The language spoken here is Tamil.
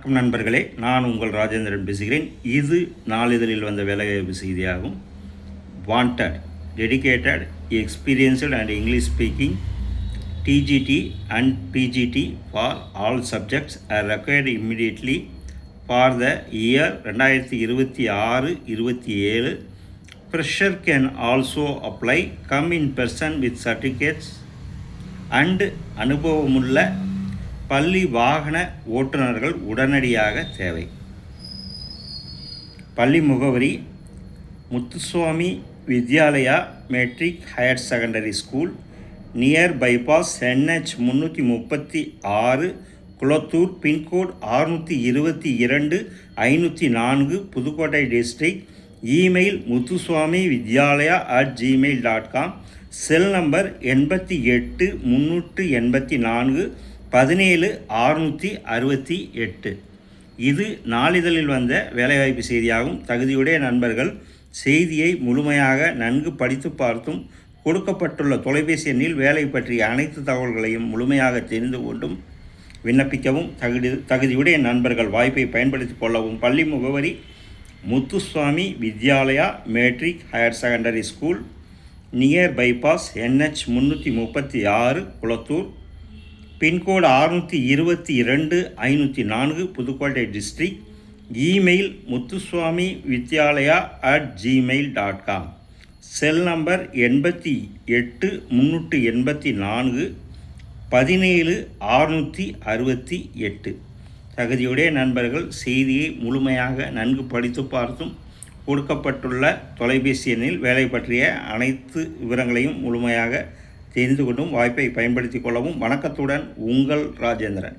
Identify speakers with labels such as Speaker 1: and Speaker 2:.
Speaker 1: வணக்கம் நண்பர்களே, நான் உங்கள் ராஜேந்திரன் பேசுகிறேன். இது நாளிதழில் வந்த வேலைவாய்ப்பு செய்தியாகும். Wanted dedicated experienced and English speaking TGT and PGT for all subjects are required immediately for the year 2026-27. Fresher can also apply. Come in person with certificates and அனுபவமுள்ள பள்ளி வாகன ஓட்டுநர்கள் உடனடியாக தேவை. பள்ளி முகவரி: Muthuswamy Vidyalaya matric higher secondary school, near bypass, NH 336, Kulathur, pincode 622-504, Pudukkottai district. Email muthuswamividyalaya@gmail.com. Cell number 88-384-17-668. இது நாளிதழில் வந்த வேலைவாய்ப்பு செய்தியாகும். தகுதியுடைய நண்பர்கள் செய்தியை முழுமையாக நன்கு படித்து பார்த்தும் கொடுக்கப்பட்டுள்ள தொலைபேசி எண்ணில் வேலை பற்றிய அனைத்து தகவல்களையும் முழுமையாக தெரிந்து கொண்டும் விண்ணப்பிக்கவும். தகுதியுடைய நண்பர்கள் வாய்ப்பை பயன்படுத்தி கொள்ளவும். பள்ளி முகவரி: Muthuswamy Vidyalaya matric higher secondary school, near bypass, NH 336, Kulathur, pincode 622-504, Pudukkottai district. Email muthuswamividyalaya@gmail.com. Cell number 88-384-17-668. தகுதியுடைய நண்பர்கள் செய்தியை முழுமையாக நன்கு படித்து பார்த்தும் கொடுக்கப்பட்டுள்ள தொலைபேசி எண்ணில் வேலை பற்றிய அனைத்து விவரங்களையும் முழுமையாக தெரிந்து கொண்டும் வாய்ப்பை பயன்படுத்தி கொள்ளவும். வணக்கத்துடன் உங்கள் ராஜேந்திரன்.